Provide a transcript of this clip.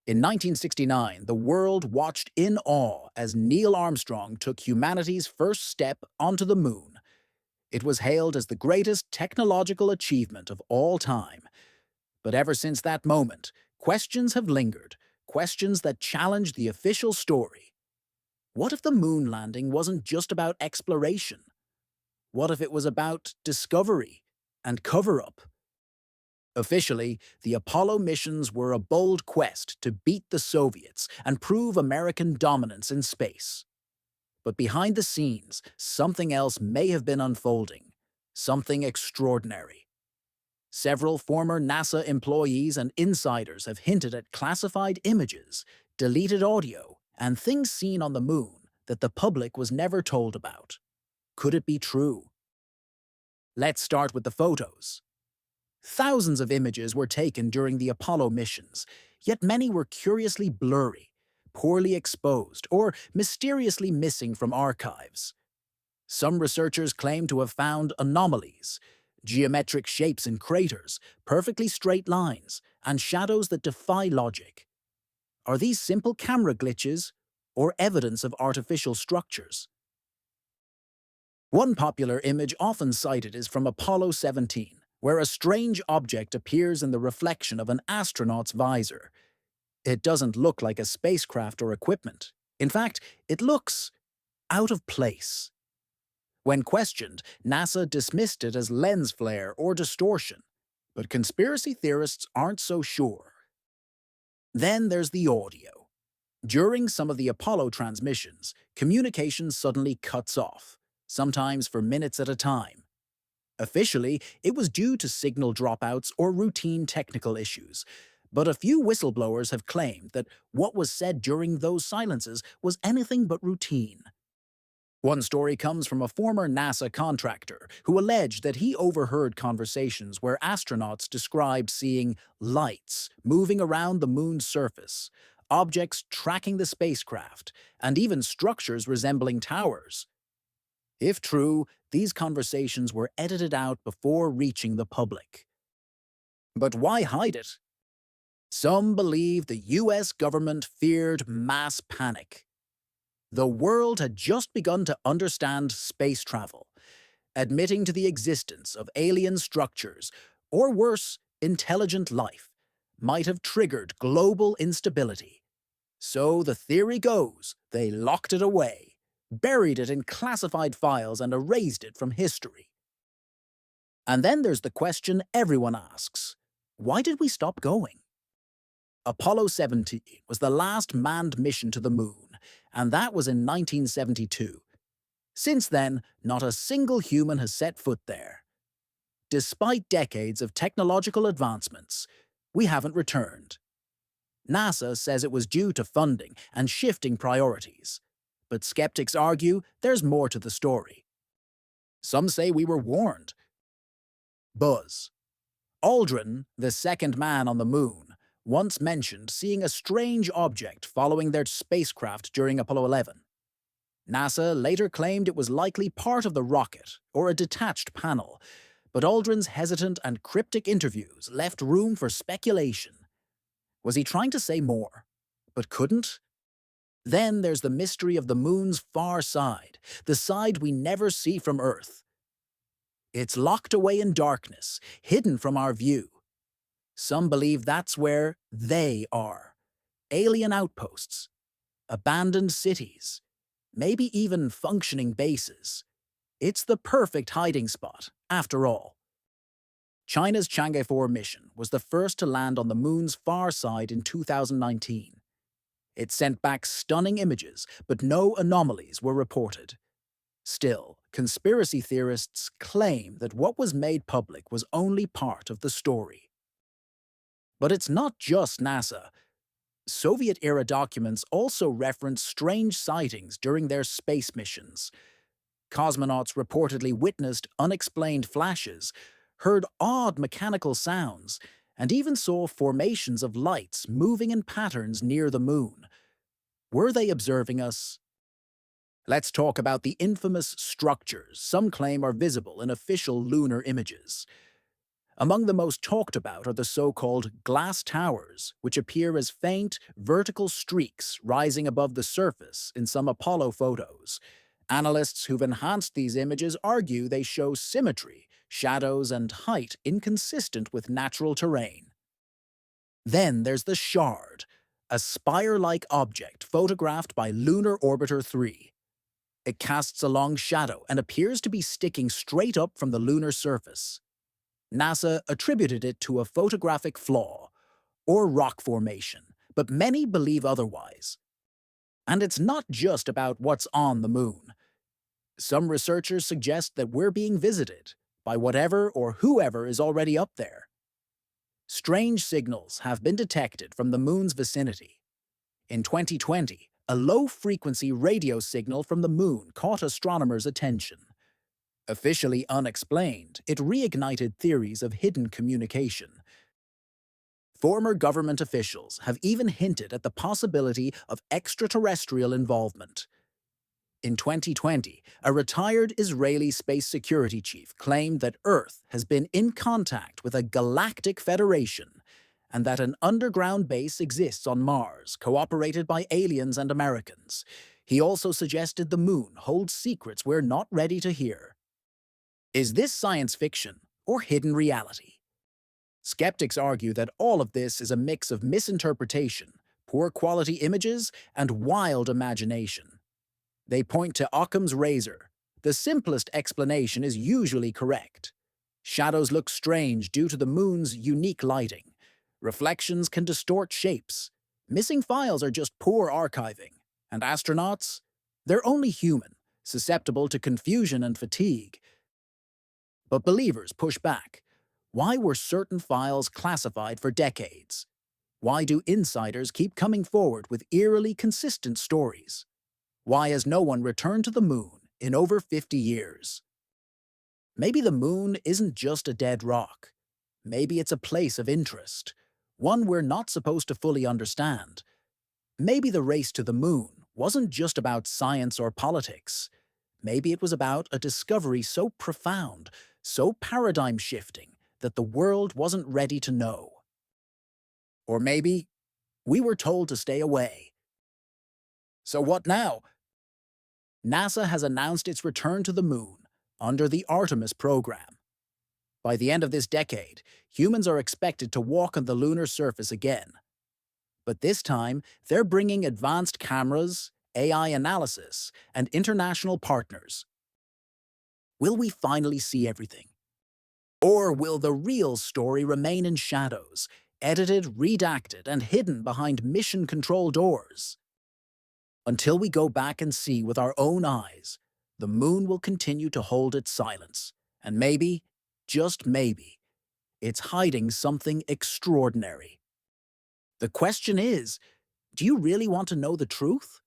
In 1969, the world watched in awe as Neil Armstrong took humanity's first step onto the moon. It was hailed as the greatest technological achievement of all time. But ever since that moment, questions have lingered, questions that challenge the official story. What if the moon landing wasn't just about exploration? What if it was about discovery and cover-up? Officially, the Apollo missions were a bold quest to beat the Soviets and prove American dominance in space. But behind the scenes, something else may have been unfolding. Something extraordinary. Several former NASA employees and insiders have hinted at classified images, deleted audio, and things seen on the moon that the public was never told about. Could it be true? Let's start with the photos. Thousands of images were taken during the Apollo missions, yet many were curiously blurry, poorly exposed, or mysteriously missing from archives. Some researchers claim to have found anomalies, geometric shapes in craters, perfectly straight lines, and shadows that defy logic. Are these simple camera glitches or evidence of artificial structures? One popular image often cited is from Apollo 17, where a strange object appears in the reflection of an astronaut's visor. It doesn't look like a spacecraft or equipment. In fact, it looks out of place. When questioned, NASA dismissed it as lens flare or distortion, but conspiracy theorists aren't so sure. Then there's the audio. During some of the Apollo transmissions, communication suddenly cuts off, sometimes for minutes at a time. Officially, it was due to signal dropouts or routine technical issues, but a few whistleblowers have claimed that what was said during those silences was anything but routine. One story comes from a former NASA contractor who alleged that he overheard conversations where astronauts described seeing lights moving around the moon's surface, objects tracking the spacecraft, and even structures resembling towers. If true, these conversations were edited out before reaching the public. But why hide it? Some believe the US government feared mass panic. The world had just begun to understand space travel, admitting to the existence of alien structures, or worse, intelligent life, might have triggered global instability. So the theory goes, they locked it away, buried it in classified files and erased it from history. And then there's the question everyone asks, why did we stop going? Apollo 17 was the last manned mission to the moon, and that was in 1972. Since then, not a single human has set foot there. Despite decades of technological advancements, we haven't returned. NASA says it was due to funding and shifting priorities, but skeptics argue there's more to the story. Some say we were warned. Buzz Aldrin, the second man on the moon, once mentioned seeing a strange object following their spacecraft during Apollo 11. NASA later claimed it was likely part of the rocket or a detached panel, but Aldrin's hesitant and cryptic interviews left room for speculation. Was he trying to say more, but couldn't? Then there's the mystery of the moon's far side, the side we never see from Earth. It's locked away in darkness, hidden from our view. Some believe that's where they are. Alien outposts, abandoned cities, maybe even functioning bases. It's the perfect hiding spot, after all. China's Chang'e 4 mission was the first to land on the moon's far side in 2019. It sent back stunning images, but no anomalies were reported. Still, conspiracy theorists claim that what was made public was only part of the story. But it's not just NASA. Soviet-era documents also reference strange sightings during their space missions. Cosmonauts reportedly witnessed unexplained flashes, heard odd mechanical sounds, and even saw formations of lights moving in patterns near the moon. Were they observing us? Let's talk about the infamous structures some claim are visible in official lunar images. Among the most talked about are the so-called glass towers, which appear as faint, vertical streaks rising above the surface in some Apollo photos. Analysts who've enhanced these images argue they show symmetry, shadows, and height inconsistent with natural terrain. Then there's the Shard, a spire-like object photographed by Lunar Orbiter 3. It casts a long shadow and appears to be sticking straight up from the lunar surface. NASA attributed it to a photographic flaw, or rock formation, but many believe otherwise. And it's not just about what's on the moon. Some researchers suggest that we're being visited by whatever or whoever is already up there. Strange signals have been detected from the moon's vicinity. In 2020, a low-frequency radio signal from the moon caught astronomers' attention. Officially unexplained, it reignited theories of hidden communication. Former government officials have even hinted at the possibility of extraterrestrial involvement. In 2020, a retired Israeli space security chief claimed that Earth has been in contact with a galactic federation and that an underground base exists on Mars, cooperated by aliens and Americans. He also suggested the moon holds secrets we're not ready to hear. Is this science fiction or hidden reality? Skeptics argue that all of this is a mix of misinterpretation, poor quality images, and wild imagination. They point to Occam's razor. The simplest explanation is usually correct. Shadows look strange due to the moon's unique lighting. Reflections can distort shapes. Missing files are just poor archiving. And astronauts? They're only human, susceptible to confusion and fatigue. But believers push back. Why were certain files classified for decades? Why do insiders keep coming forward with eerily consistent stories? Why has no one returned to the moon in over 50 years? Maybe the moon isn't just a dead rock. Maybe it's a place of interest, one we're not supposed to fully understand. Maybe the race to the moon wasn't just about science or politics. Maybe it was about a discovery so profound, so paradigm-shifting, that the world wasn't ready to know. Or maybe we were told to stay away. So what now? NASA has announced its return to the moon under the Artemis program. By the end of this decade, humans are expected to walk on the lunar surface again. But this time, they're bringing advanced cameras, AI analysis, and international partners. Will we finally see everything? Or will the real story remain in shadows, edited, redacted, and hidden behind mission control doors? Until we go back and see with our own eyes, the moon will continue to hold its silence. And maybe, just maybe, it's hiding something extraordinary. The question is, do you really want to know the truth?